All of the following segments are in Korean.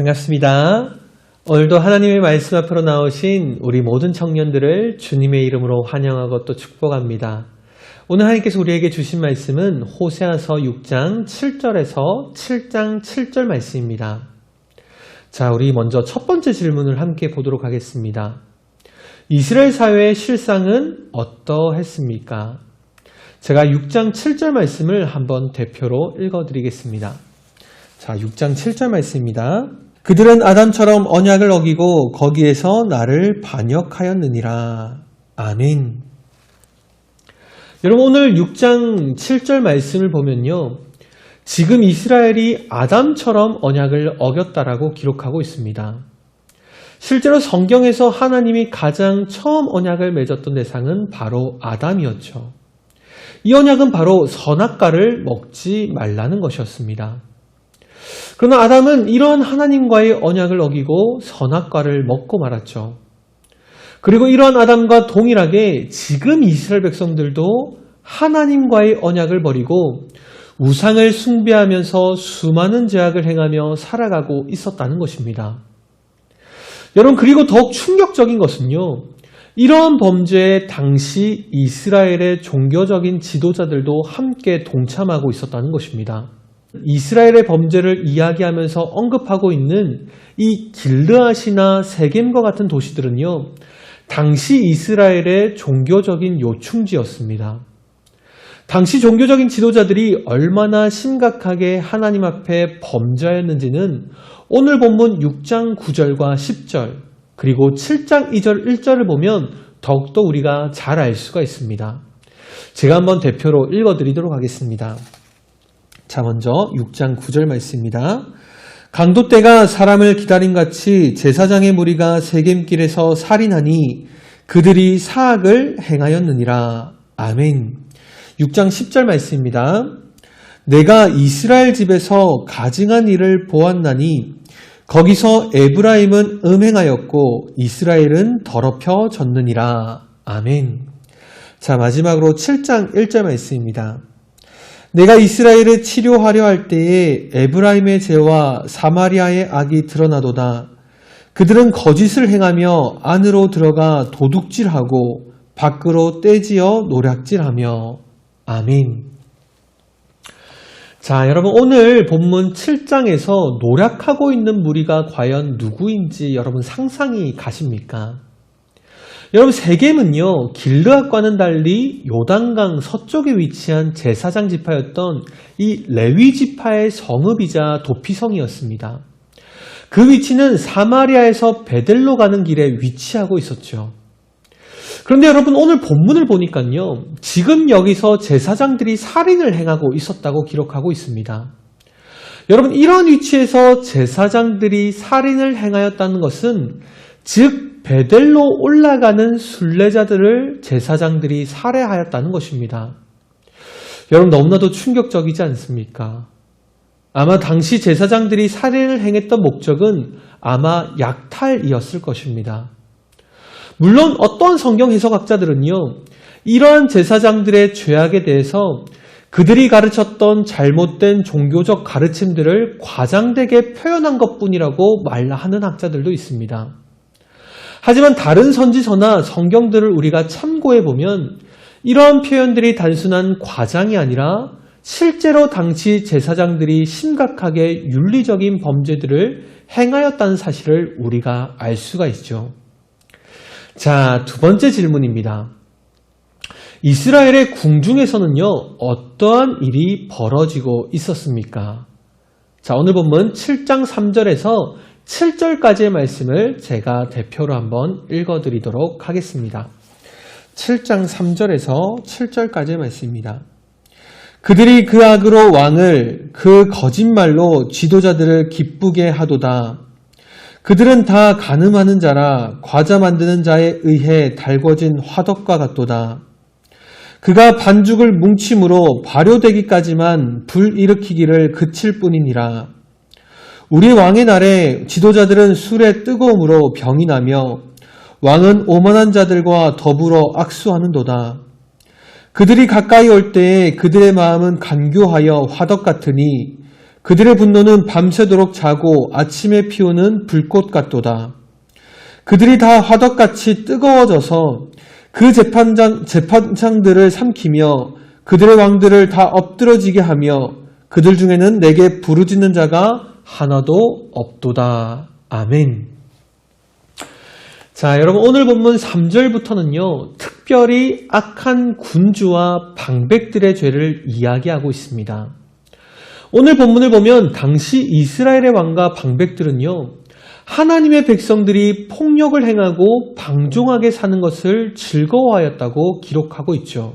반갑습니다. 오늘도 하나님의 말씀 앞으로 나오신 우리 모든 청년들을 주님의 이름으로 환영하고 또 축복합니다. 오늘 하나님께서 우리에게 주신 말씀은 호세아서 6장 7절에서 7장 7절 말씀입니다. 자, 우리 먼저 첫 번째 질문을 함께 보도록 하겠습니다. 이스라엘 사회의 실상은 어떠했습니까? 제가 6장 7절 말씀을 한번 대표로 읽어드리겠습니다. 자, 6장 7절 말씀입니다. 그들은 아담처럼 언약을 어기고 거기에서 나를 반역하였느니라. 아멘. 여러분, 오늘 6장 7절 말씀을 보면요, 지금 이스라엘이 아담처럼 언약을 어겼다라고 기록하고 있습니다. 실제로 성경에서 하나님이 가장 처음 언약을 맺었던 대상은 바로 아담이었죠. 이 언약은 바로 선악과를 먹지 말라는 것이었습니다. 그러나 아담은 이러한 하나님과의 언약을 어기고 선악과를 먹고 말았죠. 그리고 이러한 아담과 동일하게 지금 이스라엘 백성들도 하나님과의 언약을 버리고 우상을 숭배하면서 수많은 죄악을 행하며 살아가고 있었다는 것입니다. 여러분, 그리고 더욱 충격적인 것은요, 이러한 범죄에 당시 이스라엘의 종교적인 지도자들도 함께 동참하고 있었다는 것입니다. 이스라엘의 범죄를 이야기하면서 언급하고 있는 이 길르앗이나 세겜과 같은 도시들은요, 당시 이스라엘의 종교적인 요충지였습니다. 당시 종교적인 지도자들이 얼마나 심각하게 하나님 앞에 범죄하였는지는 오늘 본문 6장 9절과 10절 그리고 7장 2절 1절을 보면 더욱더 우리가 잘 알 수가 있습니다. 제가 한번 대표로 읽어드리도록 하겠습니다. 자, 먼저 6장 9절 말씀입니다. 강도 떼가 사람을 기다림같이 제사장의 무리가 세겜길에서 살인하니 그들이 사악을 행하였느니라. 아멘. 6장 10절 말씀입니다. 내가 이스라엘 집에서 가증한 일을 보았나니 거기서 에브라임은 음행하였고 이스라엘은 더럽혀졌느니라. 아멘. 자, 마지막으로 7장 1절 말씀입니다. 내가 이스라엘을 치료하려 할 때에 에브라임의 죄와 사마리아의 악이 드러나도다. 그들은 거짓을 행하며 안으로 들어가 도둑질하고 밖으로 떼지어 노략질하며. 아멘. 자, 여러분, 오늘 본문 7장에서 노략하고 있는 무리가 과연 누구인지 여러분 상상이 가십니까? 여러분, 세겜은요, 길르앗과는 달리 요단강 서쪽에 위치한 제사장 지파였던 이 레위 지파의 성읍이자 도피성이었습니다. 그 위치는 사마리아에서 베델로 가는 길에 위치하고 있었죠. 그런데 여러분, 오늘 본문을 보니까요, 지금 여기서 제사장들이 살인을 행하고 있었다고 기록하고 있습니다. 여러분, 이런 위치에서 제사장들이 살인을 행하였다는 것은 즉 베델로 올라가는 순례자들을 제사장들이 살해하였다는 것입니다. 여러분, 너무나도 충격적이지 않습니까? 아마 당시 제사장들이 살인을 행했던 목적은 아마 약탈이었을 것입니다. 물론 어떤 성경 해석학자들은요, 이러한 제사장들의 죄악에 대해서 그들이 가르쳤던 잘못된 종교적 가르침들을 과장되게 표현한 것뿐이라고 말하는 학자들도 있습니다. 하지만 다른 선지서나 성경들을 우리가 참고해보면 이러한 표현들이 단순한 과장이 아니라 실제로 당시 제사장들이 심각하게 윤리적인 범죄들을 행하였다는 사실을 우리가 알 수가 있죠. 자, 두 번째 질문입니다. 이스라엘의 궁중에서는요, 어떠한 일이 벌어지고 있었습니까? 자, 오늘 본문 7장 3절에서 7절까지의 말씀을 제가 대표로 한번 읽어드리도록 하겠습니다. 7장 3절에서 7절까지의 말씀입니다. 그들이 그 악으로 왕을 그 거짓말로 지도자들을 기쁘게 하도다. 그들은 다 간음하는 자라 과자 만드는 자에 의해 달궈진 화덕과 같도다. 그가 반죽을 뭉침으로 발효되기까지만 불 일으키기를 그칠 뿐이니라. 우리 왕의 날에 지도자들은 술의 뜨거움으로 병이 나며 왕은 오만한 자들과 더불어 악수하는도다. 그들이 가까이 올 때에 그들의 마음은 간교하여 화덕 같으니 그들의 분노는 밤새도록 자고 아침에 피우는 불꽃 같도다. 그들이 다 화덕같이 뜨거워져서 그 재판장들을 삼키며 그들의 왕들을 다 엎드러지게 하며 그들 중에는 내게 부르짖는 자가 하나도 없도다. 아멘. 자, 여러분 오늘 본문 3절부터는요. 특별히 악한 군주와 방백들의 죄를 이야기하고 있습니다. 오늘 본문을 보면 당시 이스라엘의 왕과 방백들은요. 하나님의 백성들이 폭력을 행하고 방종하게 사는 것을 즐거워하였다고 기록하고 있죠.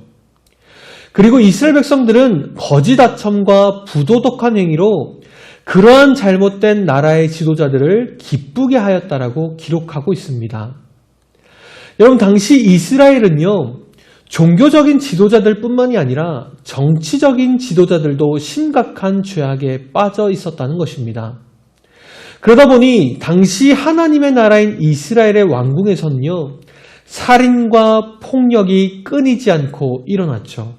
그리고 이스라엘 백성들은 거짓 아첨과 부도덕한 행위로 그러한 잘못된 나라의 지도자들을 기쁘게 하였다라고 기록하고 있습니다. 여러분 당시 이스라엘은요. 종교적인 지도자들 뿐만이 아니라 정치적인 지도자들도 심각한 죄악에 빠져 있었다는 것입니다. 그러다 보니 당시 하나님의 나라인 이스라엘의 왕궁에서는요. 살인과 폭력이 끊이지 않고 일어났죠.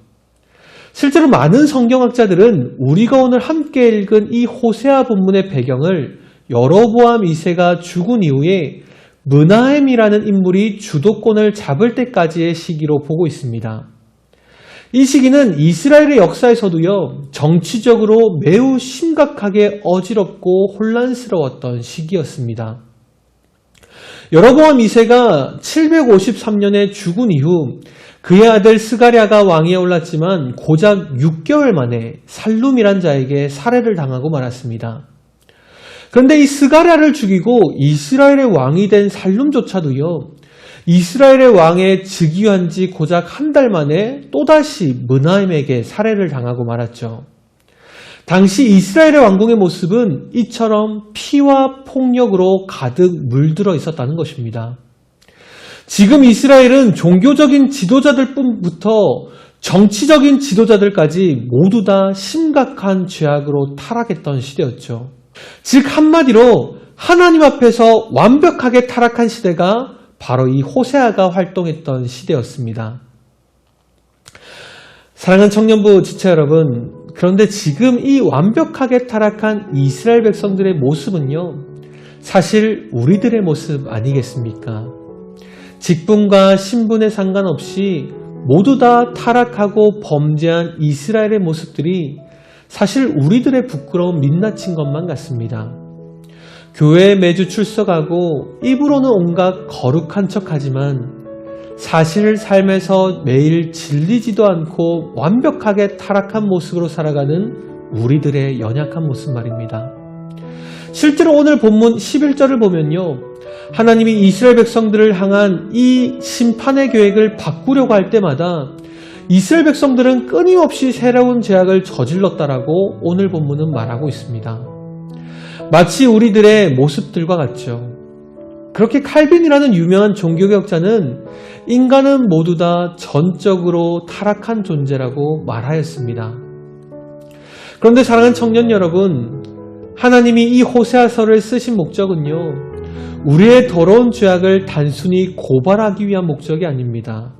실제로 많은 성경학자들은 우리가 오늘 함께 읽은 이 호세아 본문의 배경을 여로보암 2세가 죽은 이후에 므나헴이라는 인물이 주도권을 잡을 때까지의 시기로 보고 있습니다. 이 시기는 이스라엘의 역사에서도요, 정치적으로 매우 심각하게 어지럽고 혼란스러웠던 시기였습니다. 여로보암 2세가 753년에 죽은 이후 그의 아들 스가랴가 왕위에 올랐지만 고작 6개월 만에 살룸이란 자에게 살해를 당하고 말았습니다. 그런데 이 스가랴를 죽이고 이스라엘의 왕이 된 살룸조차도요. 이스라엘의 왕에 즉위한 지 고작 한 달 만에 또다시 므나헴에게 살해를 당하고 말았죠. 당시 이스라엘의 왕궁의 모습은 이처럼 피와 폭력으로 가득 물들어 있었다는 것입니다. 지금 이스라엘은 종교적인 지도자들뿐부터 정치적인 지도자들까지 모두 다 심각한 죄악으로 타락했던 시대였죠. 즉 한마디로 하나님 앞에서 완벽하게 타락한 시대가 바로 이 호세아가 활동했던 시대였습니다. 사랑하는 청년부 지체 여러분, 그런데 지금 이 완벽하게 타락한 이스라엘 백성들의 모습은요, 사실 우리들의 모습 아니겠습니까? 직분과 신분에 상관없이 모두 다 타락하고 범죄한 이스라엘의 모습들이 사실 우리들의 부끄러운 민낯인 것만 같습니다. 교회에 매주 출석하고 입으로는 온갖 거룩한 척하지만 사실 삶에서 매일 질리지도 않고 완벽하게 타락한 모습으로 살아가는 우리들의 연약한 모습 말입니다. 실제로 오늘 본문 11절을 보면요. 하나님이 이스라엘 백성들을 향한 이 심판의 계획을 바꾸려고 할 때마다 이스라엘 백성들은 끊임없이 새로운 죄악을 저질렀다라고 오늘 본문은 말하고 있습니다. 마치 우리들의 모습들과 같죠. 그렇게 칼빈이라는 유명한 종교개혁자는 인간은 모두 다 전적으로 타락한 존재라고 말하였습니다. 그런데 사랑하는 청년 여러분, 하나님이 이 호세아서를 쓰신 목적은요. 우리의 더러운 죄악을 단순히 고발하기 위한 목적이 아닙니다.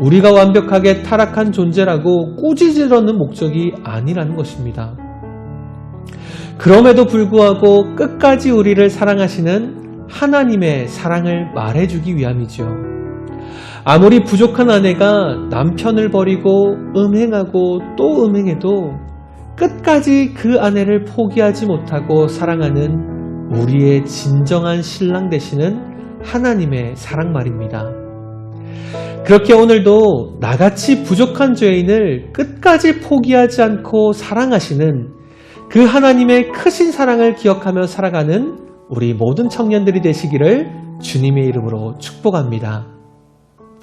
우리가 완벽하게 타락한 존재라고 꾸짖으려는 목적이 아니라는 것입니다. 그럼에도 불구하고 끝까지 우리를 사랑하시는 하나님의 사랑을 말해주기 위함이죠. 아무리 부족한 아내가 남편을 버리고 음행하고 또 음행해도 끝까지 그 아내를 포기하지 못하고 사랑하는 우리의 진정한 신랑 되시는 하나님의 사랑 말입니다. 그렇게 오늘도 나같이 부족한 죄인을 끝까지 포기하지 않고 사랑하시는 그 하나님의 크신 사랑을 기억하며 살아가는 우리 모든 청년들이 되시기를 주님의 이름으로 축복합니다.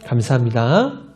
감사합니다.